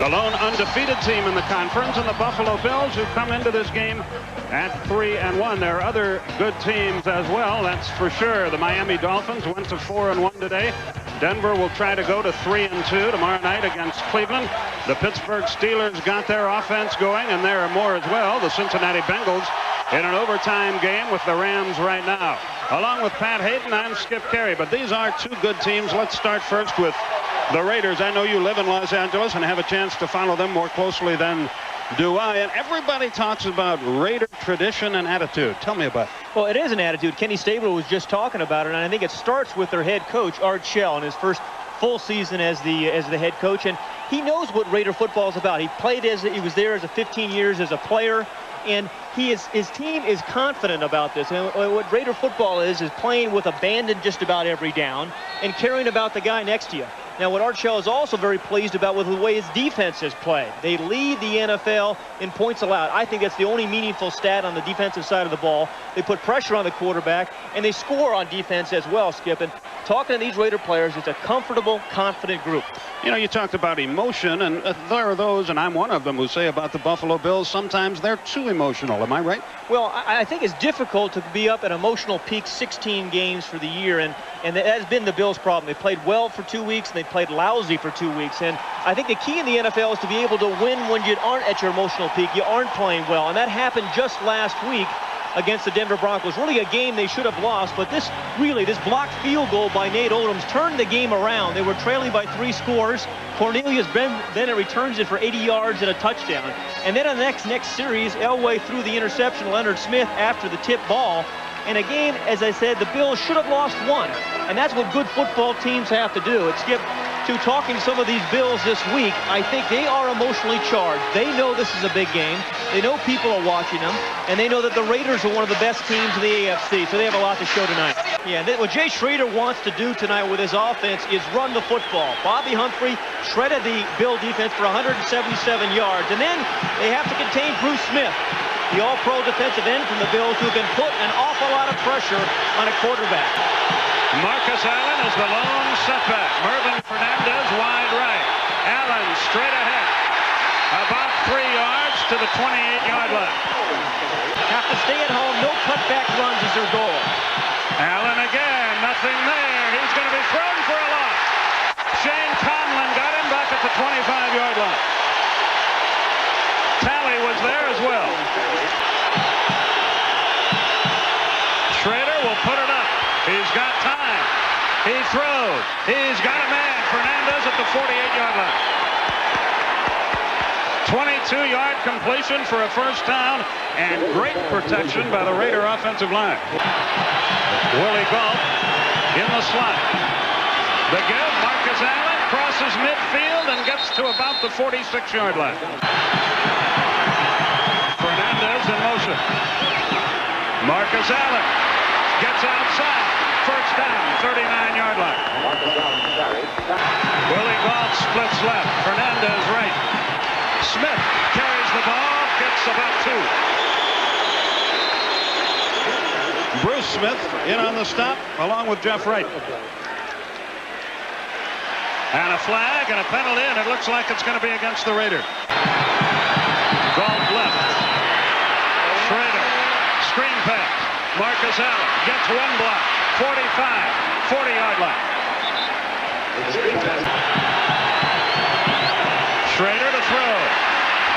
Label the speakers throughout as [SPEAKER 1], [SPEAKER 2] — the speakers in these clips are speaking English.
[SPEAKER 1] the lone undefeated team in the conference, and the Buffalo Bills, who come into this game at 3-1. There are other good teams as well, that's for sure. The Miami Dolphins went to 4-1 today. Denver will try to go to 3-2 tomorrow night against Cleveland. The Pittsburgh Steelers got their offense going, and there are more as well. The Cincinnati Bengals in an overtime game with the Rams right now. Along with Pat Hayden, I'm Skip Carey, but these are two good teams. Let's start first with the Raiders. I know you live in Los Angeles and have a chance to follow them more closely than do I. And everybody talks about Raider tradition and attitude. Tell me about it.
[SPEAKER 2] Well, it is an attitude. Kenny Stabler was just talking about it, and I think it starts with their head coach, Art Shell, in his first full season as the head coach. And he knows what Raider football is about. He played he was there as a 15 years as a player. And his team is confident about this. And what Raider football is playing with abandon just about every down and caring about the guy next to you. Now, what Art Shell is also very pleased about with the way his defense has played. They lead the NFL in points allowed. I think that's the only meaningful stat on the defensive side of the ball. They put pressure on the quarterback, and they score on defense as well, Skip. And talking to these Raider players, it's a comfortable, confident group.
[SPEAKER 1] You know, you talked about emotion, and there are those, and I'm one of them, who say about the Buffalo Bills, sometimes they're too emotional. Am I right?
[SPEAKER 2] Well, I think it's difficult to be up at emotional peak 16 games for the year, and that has been the Bills' problem. They played well for 2 weeks, and they played lousy for 2 weeks. And I think the key in the NFL is to be able to win when you aren't at your emotional peak. You aren't playing well, and that happened just last week against the Denver Broncos. Really a game they should have lost, but this blocked field goal by Nate Oldham's turned the game around. They were trailing by 3 scores. Cornelius Bennett returns it for 80 yards and a touchdown. And then on the next series, Elway threw the interception to Leonard Smith after the tip ball. And again, as I said, the Bills should have lost one. And that's what good football teams have to do. It's Skip, to talking to some of these Bills this week, I think they are emotionally charged. They know this is a big game. They know people are watching them. And they know that the Raiders are one of the best teams in the AFC. So they have a lot to show tonight. Yeah, and what Jay Schroeder wants to do tonight with his offense is run the football. Bobby Humphrey shredded the Bill defense for 177 yards. And then they have to contain Bruce Smith, the all-pro defensive end from the Bills, who can put an awful lot of pressure on a quarterback.
[SPEAKER 1] Marcus Allen is the lone setback. Mervin Fernandez wide right. Allen straight ahead. About 3 yards to the 28-yard line.
[SPEAKER 2] Have to stay at home. No cutback runs is their goal.
[SPEAKER 1] Allen again. Nothing there. He's going to be thrown for a loss. Shane Conlon got him back at the 25-yard line. Talley was there as well. Schrader will put it up. He's got time. He throws. He's got a man. Fernandez at the 48-yard line. 22-yard completion for a first down, and great protection by the Raider offensive line. Willie Gault in the slot. The give, Marcus Allen crosses midfield and gets to about the 46-yard line. Fernandez in motion. Marcus Allen gets outside. First down, 39-yard line. Willie Gault splits left. Fernandez right. Smith carries the ball, gets about 2. Bruce Smith in on the stop, along with Jeff Wright. And a flag and a penalty, and it looks like it's going to be against the Raiders. Gault left. Schrader, screen pass. Marcus Allen gets one block. 45, 40-yard line. Schrader to throw.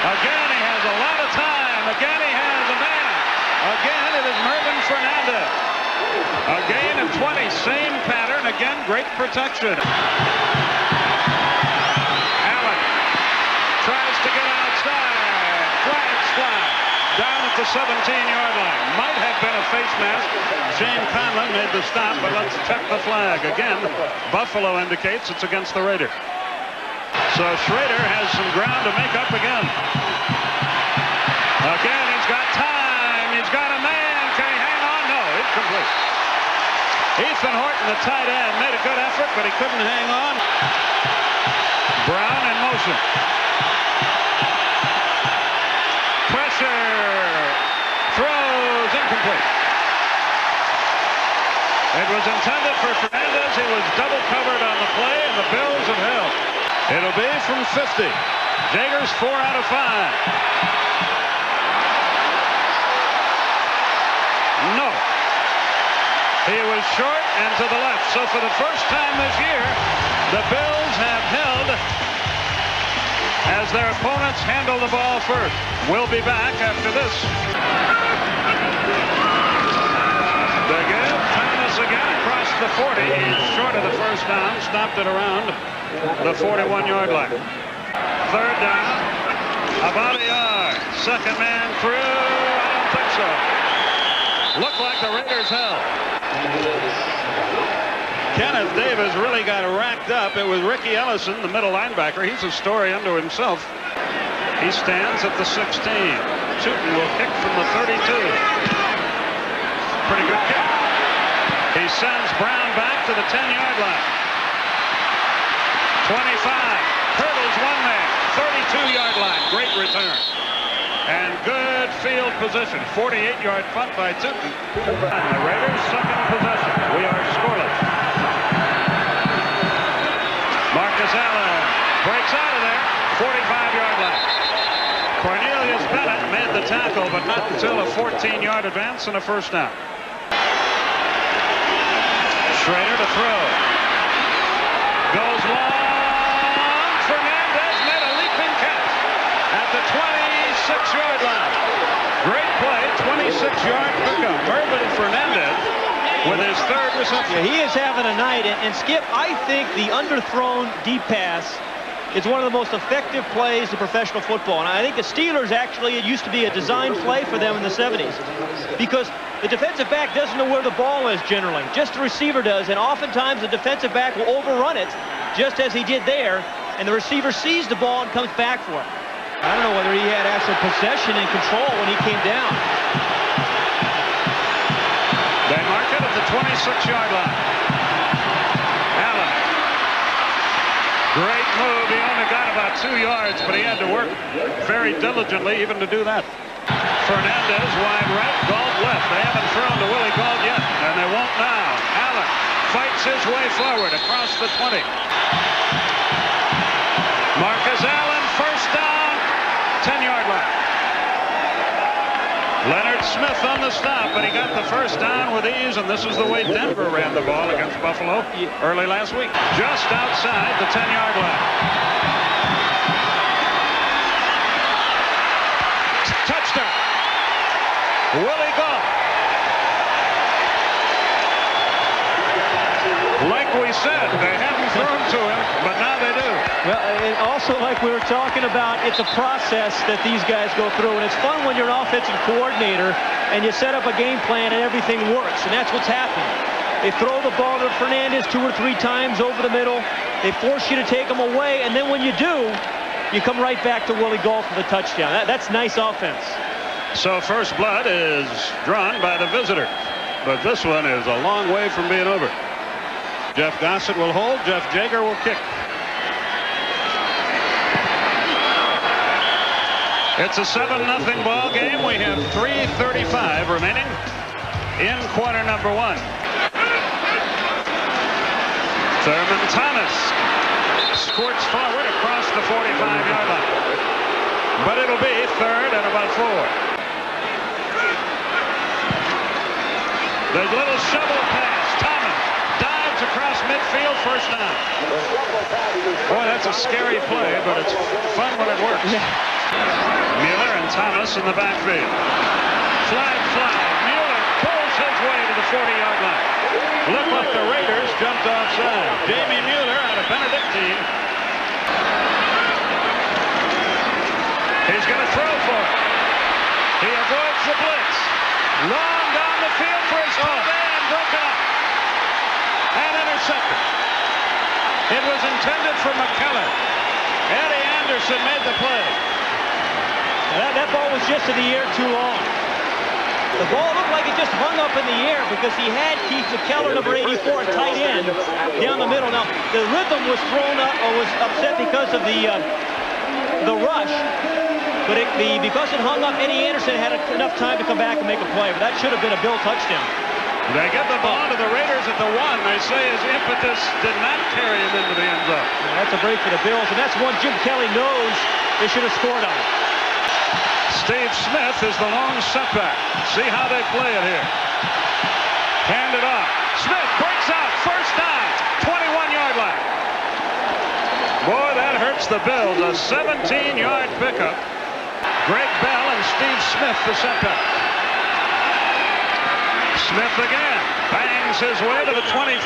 [SPEAKER 1] Again, he has a lot of time. Again, he has a man. Again, it is Mervin Fernandez. A gain of 20, same pattern. Again, great protection. Allen tries to get outside. Flags fly. Down at the 17-yard line. Might have been a face mask. Shane Conlon made the stop, but let's check the flag. Again, Buffalo indicates it's against the Raiders. So Schrader has some ground to make up again. Again, he's got time. He's got a man. Can he hang on? No, it's complete. Ethan Horton, the tight end, made a good effort, but he couldn't hang on. Brown in motion. Throws incomplete. It was intended for Fernandez. He was double covered on the play, and the Bills have held. It'll be from 50. Jaeger's 4 out of 5. No. He was short and to the left. So for the first time this year, the Bills have held as their opponents handle the ball first. We'll be back after this. The give. Thomas again across the 40. He's short of the first down. Stopped it around the 41-yard line. Third down. About a yard. Second man through. I don't think so. Looked like the Raiders held. Kenneth Davis really got racked up. It was Ricky Ellison, the middle linebacker. He's a story unto himself. He stands at the 16. Tootin will kick from the 32. Pretty good kick. He sends Brown back to the 10-yard line. 25. Hurdles one man. 32-yard line. Great return. And good field position. 48-yard punt by Tootin. And the Raiders' second possession. We are scoreless. Marcus Allen breaks out of there. 45-yard line. Cornelius Bennett made the tackle, but not until a 14-yard advance and a first down. Schrader to throw. Goes long. Fernandez made a leaping catch at the 26-yard line. Great play, 26-yard pickup. Urban Fernandez with his third reception.
[SPEAKER 2] Yeah, he is having a night. And Skip, I think the underthrown deep pass is one of the most effective plays in professional football. And I think the Steelers actually, it used to be a design play for them in the 70s. Because the defensive back doesn't know where the ball is generally. Just the receiver does. And oftentimes the defensive back will overrun it, just as he did there. And the receiver sees the ball and comes back for it. I don't know whether he had actual possession and control when he came down.
[SPEAKER 1] They mark it at the 26-yard line. Allen. Great move. He only got about 2 yards, but he had to work very diligently even to do that. Fernandez wide right, Gault left. They haven't thrown to Willie Gault yet, and they won't now. Allen fights his way forward across the 20. Marcus Allen, first down, 10-yard line. Leonard Smith on the stop, but he got the first down with ease, and this is the way Denver ran the ball against Buffalo early last week. Just outside the 10-yard line. Touchdown. Willie Gault. Like we said, they hadn't thrown to him, but now they do.
[SPEAKER 2] Well, and also like we were talking about, it's a process that these guys go through, and it's fun when you're an offensive coordinator and you set up a game plan and everything works, and that's what's happening. They throw the ball to Fernandez 2 or 3 times over the middle. They force you to take them away, and then when you do, you come right back to Willie Gault for the touchdown. That's nice offense.
[SPEAKER 1] So first blood is drawn by the visitor, but this one is a long way from being over. Jeff Gossett will hold. Jeff Jaeger will kick. It's a 7-0 ball game. We have 3:35 remaining in quarter number 1. Thurman Thomas squirts forward across the 45-yard line. But it'll be third and about 4. The little shovel pass. Thomas dives across midfield, first down. Boy, that's a scary play, but it's fun when it works. Yeah. Mueller and Thomas in the backfield. Flag. Mueller pulls his way to the 40-yard line. Looked like the Raiders jumped offside. Jamie Mueller out of Benedictine. He's going to throw for it. He avoids the blitz. Long down the field for his tight end, broken up. And intercepted. It was intended for McKellar. Eddie Anderson made the play.
[SPEAKER 2] That ball was just in the air too long. The ball looked like it just hung up in the air because he had Keith McKellar, number 84, tight end, down the middle. Now, the rhythm was thrown up or was upset because of the rush. But because it hung up, Eddie Anderson had enough time to come back and make a play. But that should have been a Bill touchdown.
[SPEAKER 1] They get the ball to the Raiders at the 1. They say his impetus did not carry him into the end zone.
[SPEAKER 2] Yeah, that's a break for the Bills, and that's one Jim Kelly knows They should have scored on it.
[SPEAKER 1] Steve Smith is the lone setback. See how they play it here. Hand it off. Smith breaks out. First down. 21-yard line. Boy, that hurts the Bills. A 17-yard pickup. Greg Bell and Steve Smith the setback. Smith again. Bangs his way to the 25.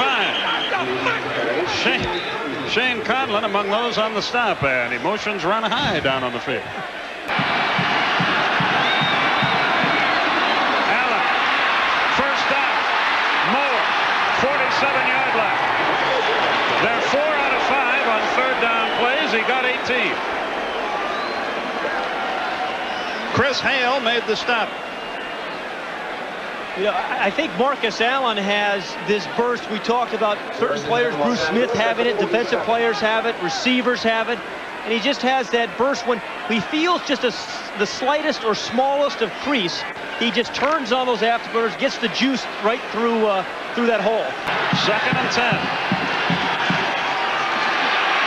[SPEAKER 1] Shane Conlon among those on the stop, and emotions run high down on the field. Allen. First down. Moore. 47-yard line. They're 4 out of 5 on third down plays. He got 18. Chris Hale made the stop.
[SPEAKER 2] You know, I think Marcus Allen has this burst. We talked about certain players, Bruce Smith having it, defensive players have it, receivers have it, and he just has that burst when he feels just the slightest or smallest of crease. He just turns on those afterburners, gets the juice right through that hole.
[SPEAKER 1] 2nd and 10.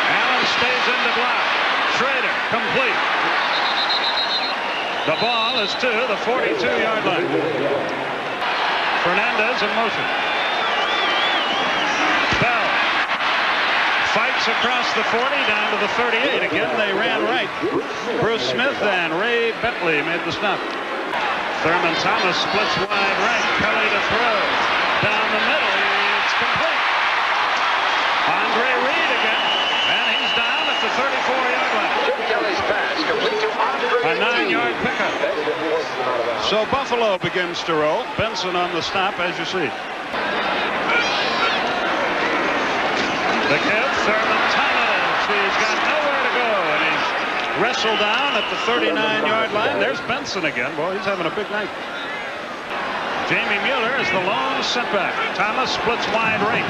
[SPEAKER 1] Allen stays in the block. Schrader complete. The ball is to the 42-yard line. Fernandez in motion. Bell fights across the 40 down to the 38. Again, they ran right. Bruce Smith and Ray Bentley made the stop. Thurman Thomas splits wide right. Kelly to throw. Down the middle. It's complete. Andre Reed again. And he's down at the 34-yard line.
[SPEAKER 3] Kelly's pass complete to Andre
[SPEAKER 1] A 9-yard pickup. So Buffalo begins to roll. Benson on the stop, as you see. The kid, Thurman Thomas. He's got nowhere to go, and he's wrestled down at the 39-yard line. There's Benson again. Boy, he's having a big night. Jamie Mueller is the lone setback. Thomas splits wide right.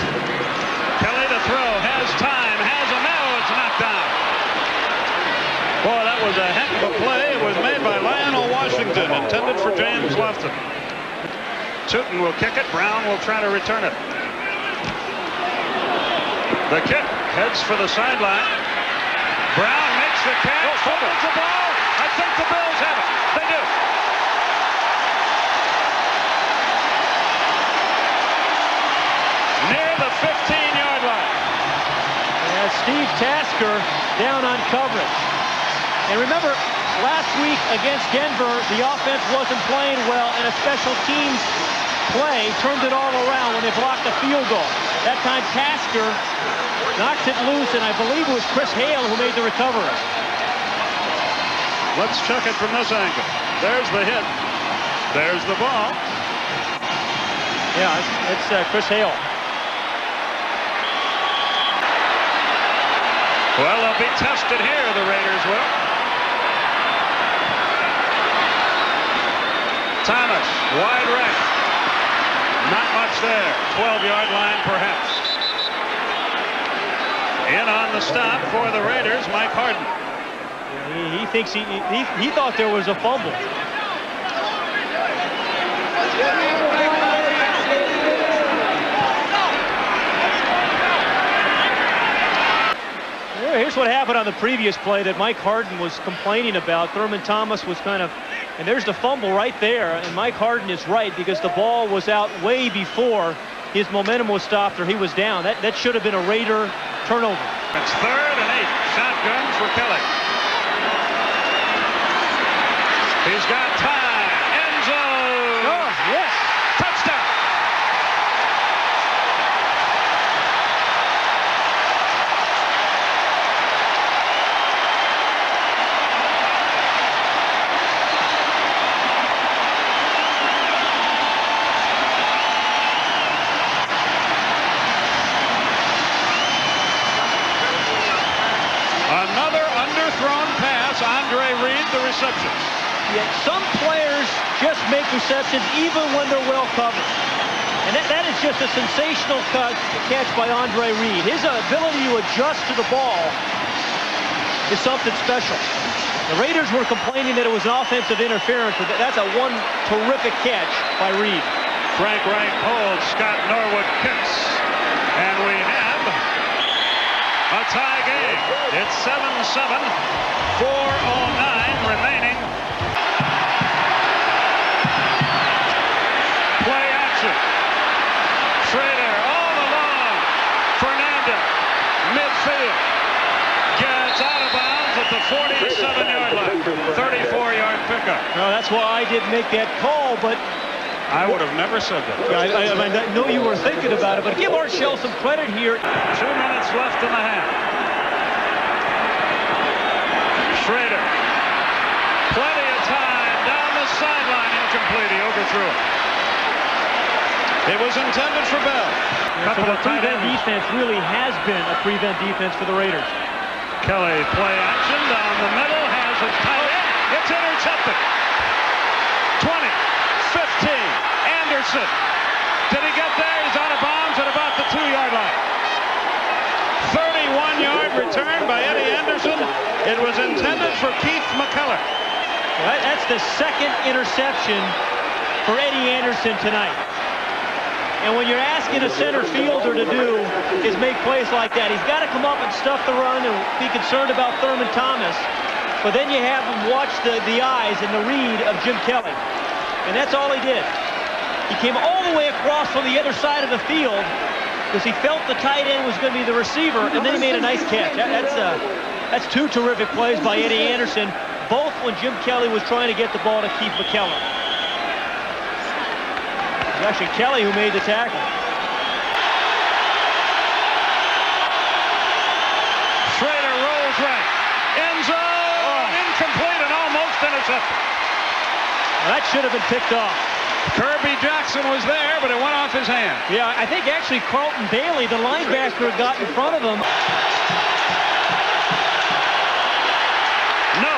[SPEAKER 1] Kelly to throw. Has time. Has a no. It's knocked down. Boy, that was a heck of a play. It was made by Lionel Washington, intended for James Lofton. Tootin will kick it. Brown will try to return it. The kick heads for the sideline. Brown makes the catch. Fumbles the ball. I think the Bills have it. They do. Near the 15-yard line.
[SPEAKER 2] Yeah, Steve Tasker down on coverage. And remember, last week against Denver, the offense wasn't playing well, and a special teams play turned it all around when they blocked a field goal. That time, Tasker knocked it loose, and I believe it was Chris Hale who made the recovery.
[SPEAKER 1] Let's check it from this angle. There's the hit. There's the ball.
[SPEAKER 2] Yeah, it's Chris Hale.
[SPEAKER 1] Well, they'll be tested here, the Raiders will. Thomas, wide right. Not much there. 12-yard line, perhaps. In on the stop for the Raiders, Mike Harden.
[SPEAKER 2] He thinks he thought there was a fumble. Here's what happened on the previous play that Mike Harden was complaining about. Thurman Thomas was kind of, and there's the fumble right there, and Mike Harden is right because the ball was out way before his momentum was stopped or he was down. That should have been a Raider turnover.
[SPEAKER 1] It's 3rd and 8. Shotgun for Kelly. He's got time. End zone.
[SPEAKER 2] Oh, yes.
[SPEAKER 1] Touchdown. Another underthrown pass. Andre Reed, the reception.
[SPEAKER 2] Yeah, some players just make receptions even when they're well covered. And that is just a sensational catch by Andre Reed. His ability to adjust to the ball is something special. The Raiders were complaining that it was an offensive interference, but that's one terrific catch by Reed.
[SPEAKER 1] Frank Wright holds. Scott Norwood kicks. And we have a tie game. It's 7-7. 4:09 remaining. Play action. Schrader all along. Fernandez, midfield. Gets out of bounds at the 47-yard line. 34-yard pickup.
[SPEAKER 2] Well, that's why I didn't make that call, but
[SPEAKER 1] I would have never said that.
[SPEAKER 2] I know you were thinking about it, but give Arshell some credit here.
[SPEAKER 1] 2 minutes left in the half. Schrader. Plenty of time. Down the sideline. Incomplete. He overthrew it. It was intended for Bell.
[SPEAKER 2] So the prevent defense really has been a prevent defense for the Raiders.
[SPEAKER 1] Kelly play action down the middle. Has it tight end. It's intercepted. 20. 15. Anderson. Did he get there? He's out of bounds at about the 2-yard line. 31-yard return by Eddie Anderson. It was intended for Keith McCullough.
[SPEAKER 2] Well, that's the second interception for Eddie Anderson tonight. And when you're asking a center fielder to do is make plays like that, he's got to come up and stuff the run and be concerned about Thurman Thomas. But then you have him watch the eyes and the read of Jim Kelly. And that's all he did. He came all the way across from the other side of the field because he felt the tight end was going to be the receiver, and then he made a nice catch. That's 2 terrific plays by Eddie Anderson, both when Jim Kelly was trying to get the ball to Keith McCullough. It was actually Kelly who made the tackle.
[SPEAKER 1] Schrader rolls right. End zone. Incomplete and almost intercepted.
[SPEAKER 2] Well, that should have been picked off.
[SPEAKER 1] Kirby Jackson was there, but it went off his hand.
[SPEAKER 2] Yeah, I think actually Carlton Bailey, the linebacker, got in front of him.
[SPEAKER 1] No.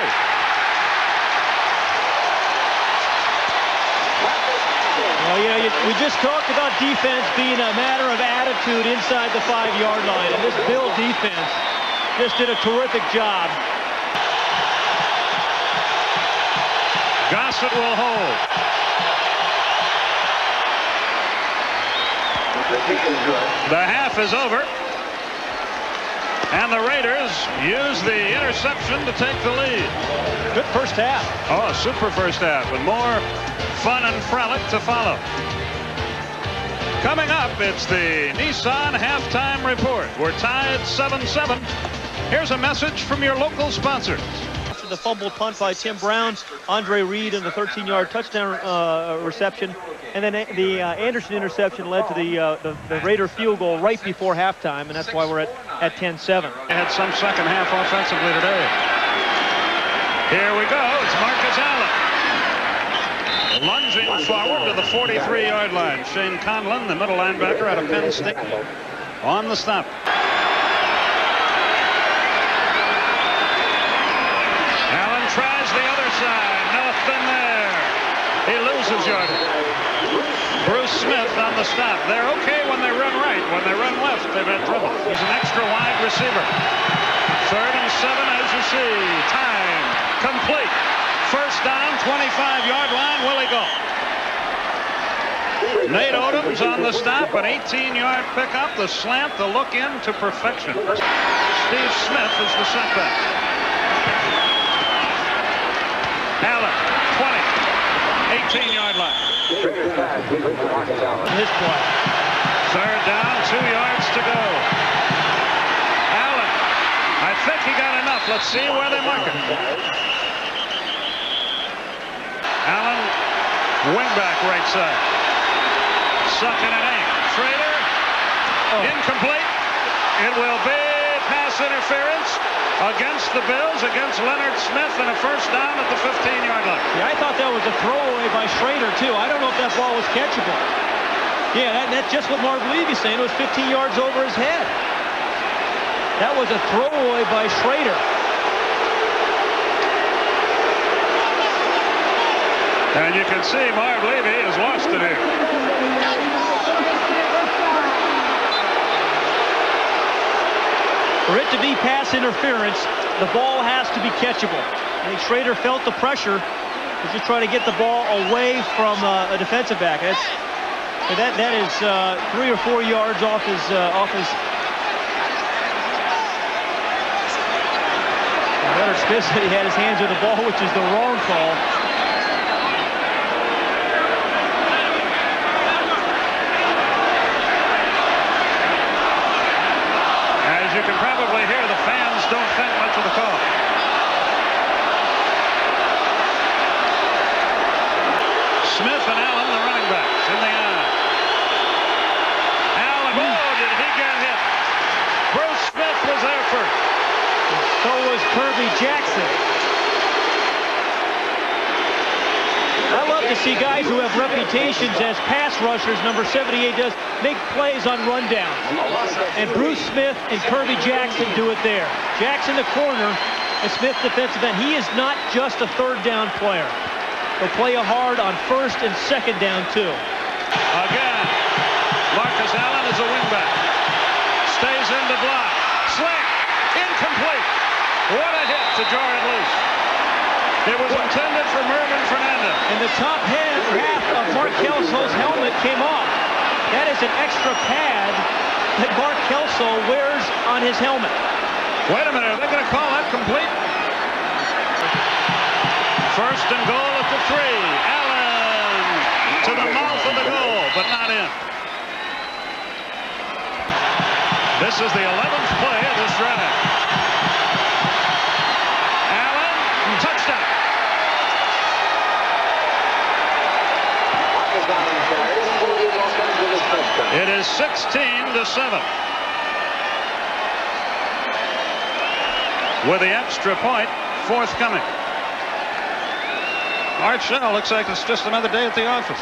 [SPEAKER 2] Well, yeah, we just talked about defense being a matter of attitude inside the 5-yard line, and this Bill defense just did a terrific job.
[SPEAKER 1] Gossett will hold. The half is over. And the Raiders use the interception to take the lead.
[SPEAKER 2] Good first half.
[SPEAKER 1] Oh, a super first half, and more fun and frolic to follow. Coming up, it's the Nissan Halftime Report. We're tied 7-7. Here's a message from your local sponsors.
[SPEAKER 2] After the fumbled punt by Tim Brown, Andre Reed and the 13-yard touchdown reception, and then the Anderson interception led to the Raider field goal right before halftime, and that's why we're at 10-7.
[SPEAKER 1] They had some second half offensively today. Here we go. It's Marcus Allen. Lunging forward to the 43-yard line. Shane Conlon, the middle linebacker out of Penn State, on the stop. Allen tries the other side. Nothing there. He loses yardage. Bruce Smith on the stop. They're okay when they run right. When they run left, they've had trouble. He's an extra wide receiver. 3rd and 7 as you see. Time. Complete. First down, 25-yard line. Will he go? Nate Odom's on the stop. An 18-yard pickup. The slant, the look in to perfection. Steve Smith is the setback. Allen, 20. 18-yard line.
[SPEAKER 2] His play.
[SPEAKER 1] 3rd down, 2 yards to go. Allen, I think he got enough. Let's see where they mark it. Allen, wingback right side. 2nd and 8. Schrader, incomplete. It will be pass interference against the Bills, against Leonard Smith, and a first down at the 15-yard line.
[SPEAKER 2] Yeah, I thought that was a throwaway by Schrader, too. I don't know if that ball was catchable. Yeah, that's just what Marv Levy's saying. It was 15 yards over his head. That was a throwaway by Schrader.
[SPEAKER 1] And you can see Marv Levy has lost it here.
[SPEAKER 2] For it to be pass interference, the ball has to be catchable. I think Schrader felt the pressure. He's just trying to get the ball away from a defensive back. That is 3 or 4 yards off his. Leonard Smith said he had his hands on the ball, which is the wrong call.
[SPEAKER 1] As you can probably hear, the fans don't think much of the call. Smith and Allen, the running backs, in the eye. Allen, oh, did he get hit? Bruce Smith was there first.
[SPEAKER 2] So was Kirby Jackson. I love to see guys who have reputations as pass rushers, number 78 does, make plays on rundowns. And Bruce Smith and Kirby Jackson do it there. Jackson the corner and Smith defensive end. He is not just a third down player. He'll play you hard on first and second down, too.
[SPEAKER 1] Again, Marcus Allen is a wingback. Stays in to block. Slant. Incomplete. What a hit to jar it loose. It was intended for Mervyn Fernandez.
[SPEAKER 2] And the top half of Mark Kelso's helmet came off. That is an extra pad that Mark Kelso wears on his helmet.
[SPEAKER 1] Wait a minute. Are they going to call that complete? First and goal at the 3. Allen to the mouth of the goal, but not in. This is the 11th play of this drive. Allen, touchdown. It is 16-7. With the extra point forthcoming. Art Shell looks like it's just another day at the office.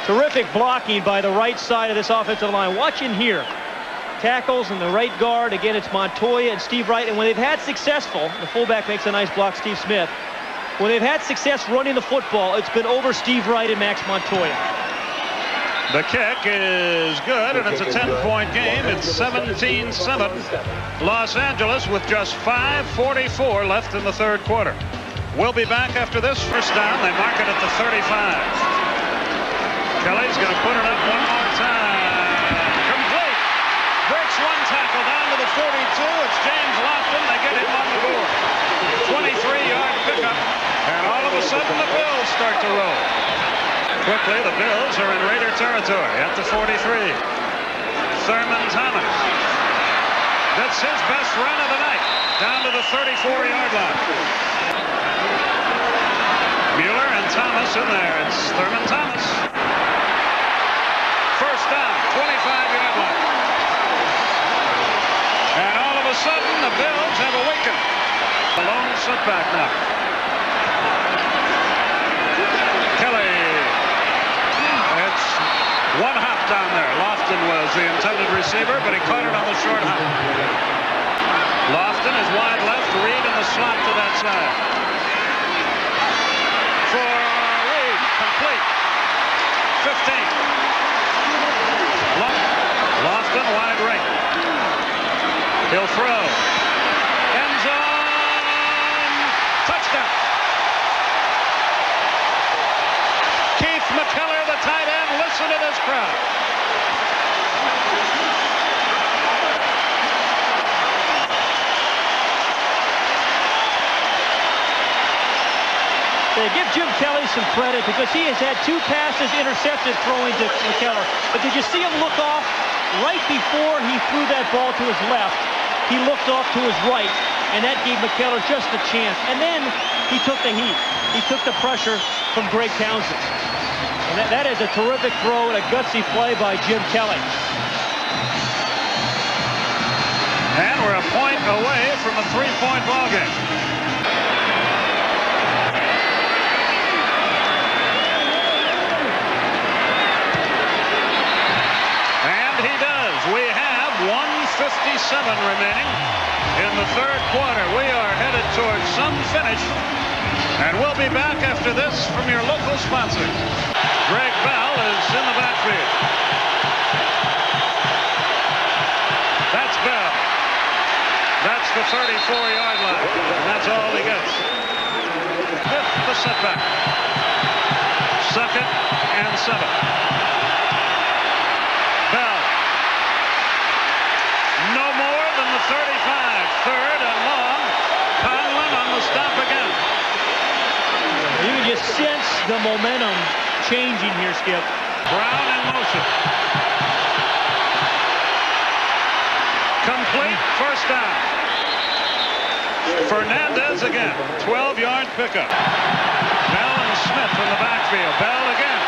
[SPEAKER 2] Terrific blocking by the right side of this offensive line. Watch in here. Tackles in the right guard. Again, it's Montoya and Steve Wright. And when they've had successful, the fullback makes a nice block, Steve Smith. When they've had success running the football, it's been over Steve Wright and Max Montoya.
[SPEAKER 1] The kick is good, and it's a 10-point game. It's 17-7. Los Angeles with just 5:44 left in the third quarter. We'll be back after this first down. They mark it at the 35. Kelly's going to put it up one more time. Complete. Breaks one tackle down to the 42. It's James Lofton. They get him on the board. 23-yard pickup, and all of a sudden the Bills start to roll. Quickly, the Bills are in Raider territory at the 43. Thurman Thomas. That's his best run of the night. Down to the 34-yard line. Mueller and Thomas in there. It's Thurman Thomas. First down, 25-yard line. And all of a sudden, the Bills have awakened. A lone setback now. Kelly. It's one hop down there. Lofton was the intended receiver, but he caught it on the short hop. Lofton is wide left. Reed in the slot to that side. For Reed, complete. 15. Lofton wide right. He'll throw. End zone. Touchdown. Keith McKellar, the tight end. Listen to this crowd.
[SPEAKER 2] They give Jim Kelly some credit because he has had 2 passes intercepted throwing to McKellar. But did you see him look off right before he threw that ball to his left? He looked off to his right, and that gave McKellar just a chance. And then he took the heat. He took the pressure from Greg Townsend. And that is a terrific throw and a gutsy play by Jim Kelly.
[SPEAKER 1] And we're a point away from a 3-point ball game. And he does. We have 1:57 remaining in the third quarter. We are headed towards some finish. And we'll be back after this from your local sponsors. Greg Bell is in the backfield. That's Bell. That's the 34-yard line. And that's all he gets. Fifth, the setback. 2nd and 7.
[SPEAKER 2] here, Skip.
[SPEAKER 1] Brown in motion. Complete, first down. Fernandez again, 12-yard pickup. Bell and Smith in the backfield. Bell again.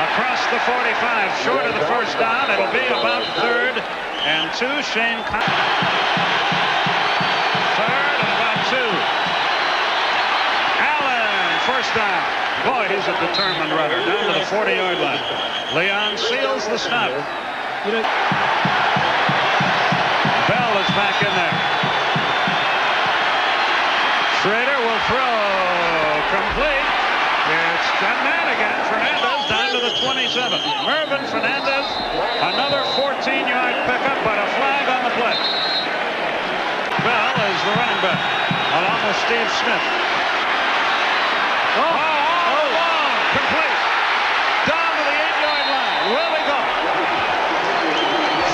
[SPEAKER 1] Across the 45, short of the first down. It'll be about 3rd and 2. Shane Conley. 3rd and about 2. Allen, first down. Boy, he's a determined runner. Down to the 40-yard line. Leon seals the snap. Bell is back in there. Schrader will throw. Complete. It's that man again. Fernandez down to the 27. Mervyn Fernandez, another 14-yard pickup, but a flag on the play. Bell is the running back, along with Steve Smith. Long, complete. Down to the 8-yard line. Will he go?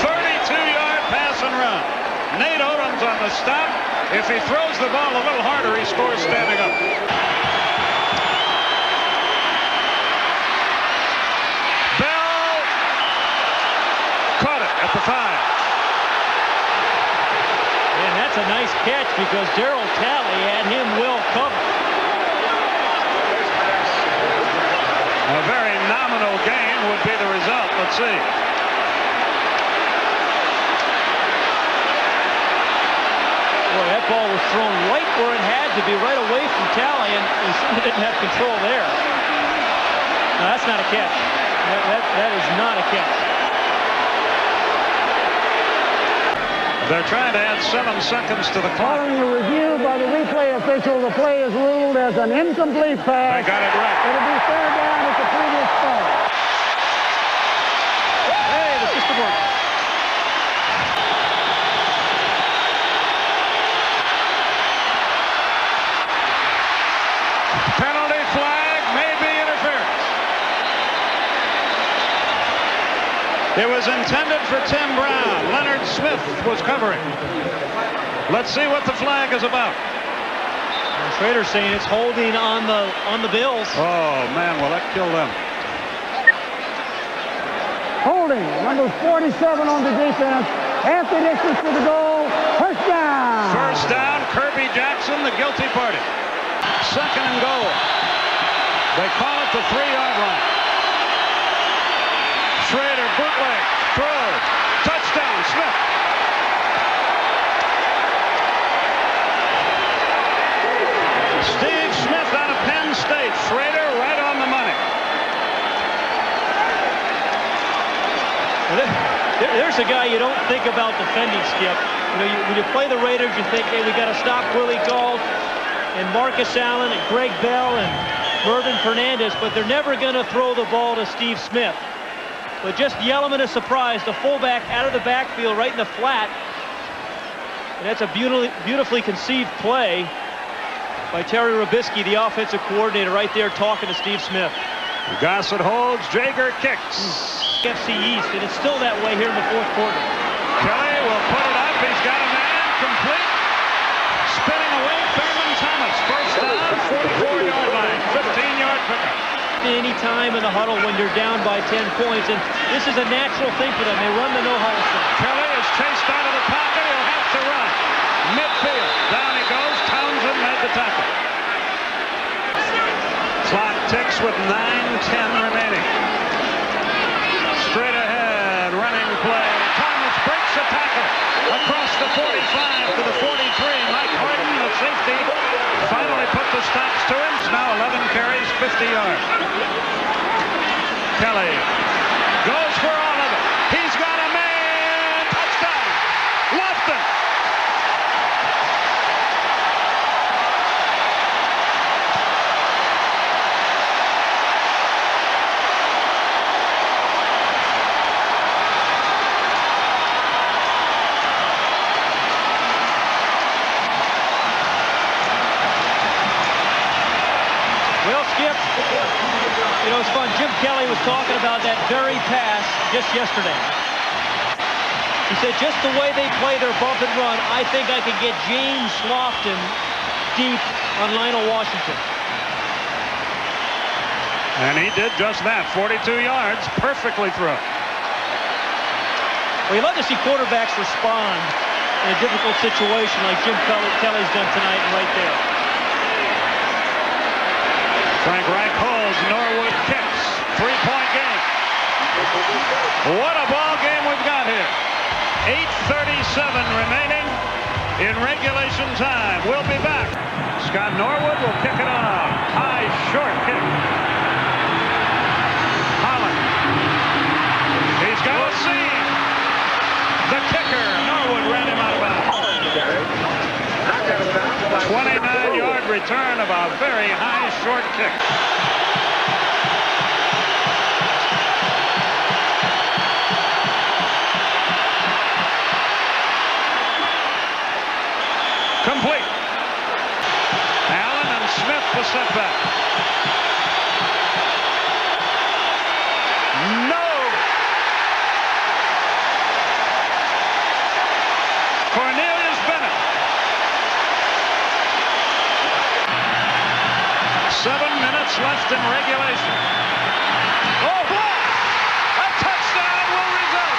[SPEAKER 1] 32-yard pass and run. Nate Odom's on the stop. If he throws the ball a little harder, he scores standing up. Bell caught it at the 5.
[SPEAKER 2] And that's a nice catch because Darryl Talley had him well covered.
[SPEAKER 1] A very nominal gain would be the result. Let's see.
[SPEAKER 2] Boy, that ball was thrown right where it had to be, right away from Talley, and he certainly didn't have control there. No, that's not a catch. That is not a catch.
[SPEAKER 1] They're trying to add 7 seconds to the clock.
[SPEAKER 4] Following a review by the replay official, the play is ruled as an incomplete pass.
[SPEAKER 1] They got it right.
[SPEAKER 4] It'll be 3rd down at the previous spot.
[SPEAKER 2] Hey, the system works.
[SPEAKER 1] Penalty flag, maybe interference. It was intended for Tim Brown. Leonard Smith was covering. Let's see what the flag is about.
[SPEAKER 2] Schrader's saying it's holding on the Bills.
[SPEAKER 1] Oh man, will that kill them?
[SPEAKER 4] Holding, number 47 on the defense. Half the distance to the goal. First down.
[SPEAKER 1] First down, Kirby Jackson, the guilty party. 2nd and goal. They call it the 3-yard line. Schrader, bootleg, throw, touchdown, Smith. Steve Smith out of Penn State. Schrader right on the money.
[SPEAKER 2] There's a guy you don't think about defending, Skip. When you play the Raiders, you think, hey, we got to stop Willie Gault and Marcus Allen and Greg Bell and Mervyn Fernandez, but they're never going to throw the ball to Steve Smith. But just the element of surprise, the fullback out of the backfield right in the flat. And that's a beautifully conceived play by Terry Robisky, the offensive coordinator, right there talking to Steve Smith.
[SPEAKER 1] Gossett holds, Jaeger kicks.
[SPEAKER 2] FC East, and it's still that way here in the 4th quarter.
[SPEAKER 1] Kelly will put it up. He's got a man complete. Spinning away, Thurman Thomas. First down, 44-yard line, 15-yard pickup.
[SPEAKER 2] Any time in the huddle when you're down by 10 points, and this is a natural thing for them. They run the no-huddle stuff.
[SPEAKER 1] Kelly is chased out of the pocket. He'll have to run. Midfield. Down he goes. Townsend made the tackle. Clock ticks with 9:10 remaining. Straight ahead, running play. Thomas breaks a tackle across the 45 to the 43. Mike Harden, the safety, finally put the stops to him. Now 11 carries, 50 yards. Kelly goes for all of it. He's got a man. Touchdown. Lofton.
[SPEAKER 2] It's fun. Jim Kelly was talking about that very pass just yesterday. He said, just the way they play their bump and run, I think I could get James Lofton deep on Lionel Washington.
[SPEAKER 1] And he did just that. 42 yards, perfectly thrown.
[SPEAKER 2] Well, you love to see quarterbacks respond in a difficult situation like Jim Kelly's done tonight and right there.
[SPEAKER 1] Frank Reich holds, Norwood kicks. 3-point game. What a ball game we've got here. 8:37 remaining in regulation time. We'll be back. Scott Norwood will kick it off. High, short kick. Holland. He's got a seam. The kicker, Norwood, ran him out of bounds. 29-yard return of a very high, short kick. Complete. Allen and Smith the setback. No. Cornelius Bennett. 7 minutes left in regulation. Oh, block! A touchdown will result.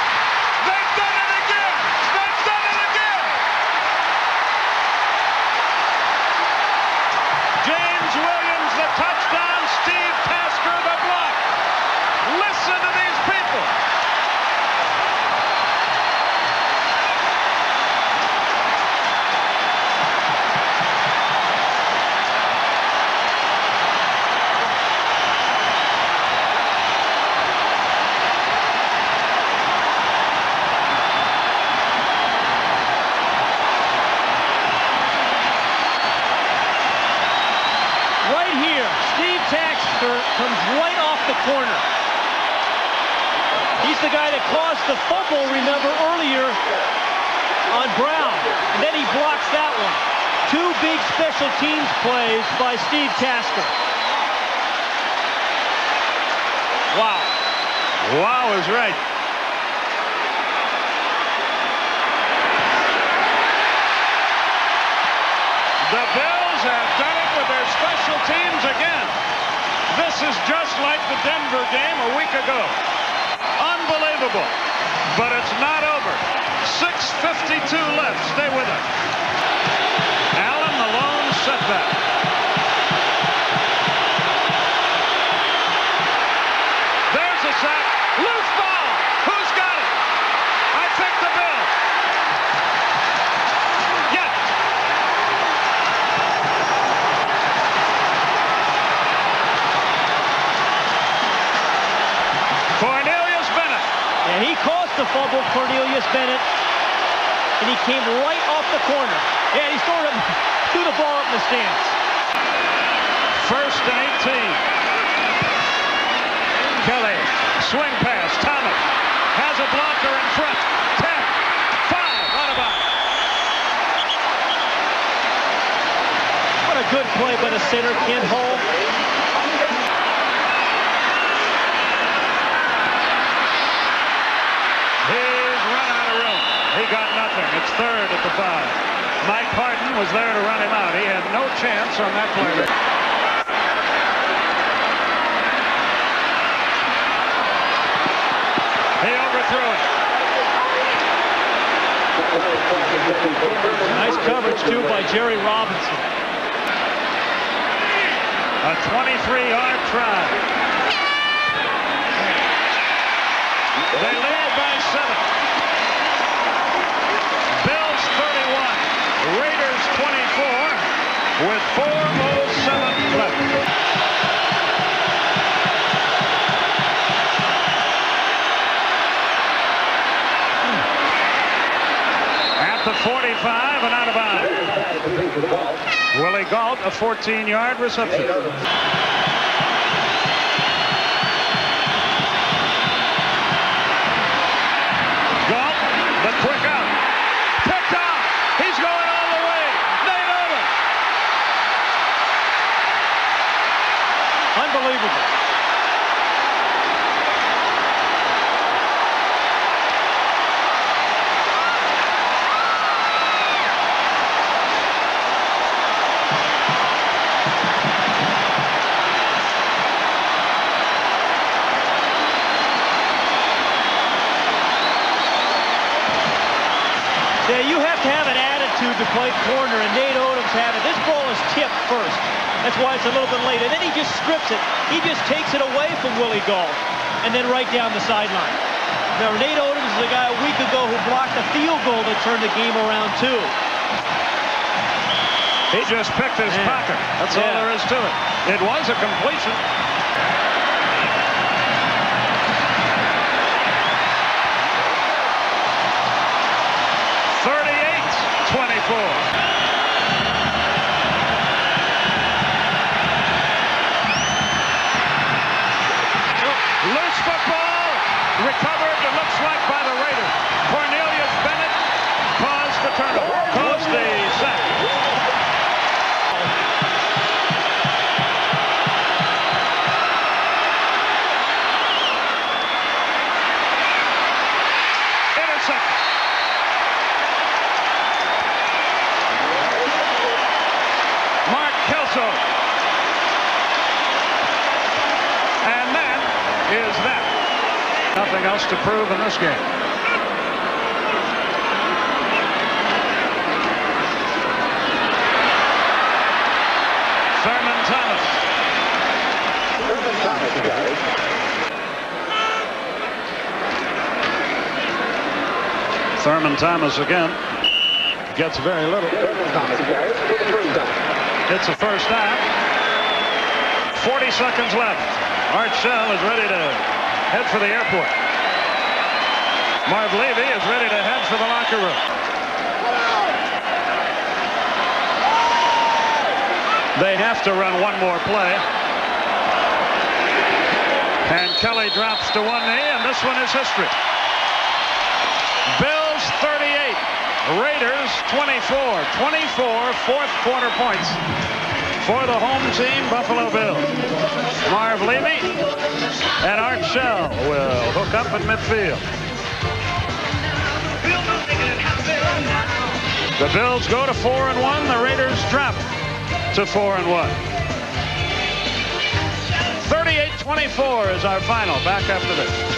[SPEAKER 1] They've done it again. They've done it again. James Williams, the touchdown. Steve Tasker, the block. Listen to these people.
[SPEAKER 2] Comes right off the corner. He's the guy that caused the fumble, remember, earlier on Brown. And then he blocks that one. 2 big special teams plays by Steve Tasker. Wow.
[SPEAKER 1] Wow is right. The Bills have done it with their special teams again. This is just like the Denver game a week ago. Unbelievable. But it's not over. 6:52 left. Stay with us. Allen, the lone setback. There's a sack. Loose ball. Who's got it? I think the Bills. Yes. Cornelius Bennett.
[SPEAKER 2] And he caused the fumble, Cornelius Bennett. And he came right off the corner. Yeah, he threw the ball up in the stands.
[SPEAKER 1] 1st and 18. Kelly, swing pass. Thomas has a blocker in front. 10, 5, out of bounds.
[SPEAKER 2] What a good play by the center, Kent Hull.
[SPEAKER 1] He's run out of room. He got nothing. It's 3rd at the 5. Mike Harden was there to run him out. He had no chance on that play. He overthrew it.
[SPEAKER 2] Nice coverage, too, by Jerry Robinson.
[SPEAKER 1] A 23-yard try. They lead by 7. Bills 31. Raiders 24 with 4:07 left. At the 45 and out of bounds. Willie Gault, a 14-yard reception. Gault, the quick out. Picked off. He's going all the way. They know it.
[SPEAKER 2] Unbelievable. attitude to play corner, and Nate Odom's had it. This ball is tipped first. That's why it's a little bit late. And then he just strips it. He just takes it away from Willie Gault and then right down the sideline. Now, Nate Odoms is a guy a week ago who blocked a field goal that turned the game around, too.
[SPEAKER 1] He just picked his pocket. That's all there is to it. It was a completion. Loose football, recovered, it looks like, by the Raiders. Cornelius Bennett caused the turnover, caused the sack. Intercepted. Mark Kelso. And that is that. Nothing else to prove in this game. Thurman Thomas. Thurman Thomas again. Gets very little. It's a first down. 40 seconds left. Art Shell is ready to head for the airport. Marv Levy is ready to head for the locker room. They have to run one more play. And Kelly drops to one knee, and this one is history. Bills 38, Raiders 24. 24 fourth quarter points for the home team, Buffalo Bills. Marv Levy and Art Shell will hook up in midfield. The Bills go to 4-1. The Raiders drop to 4-1. 38-24 is our final. Back after this.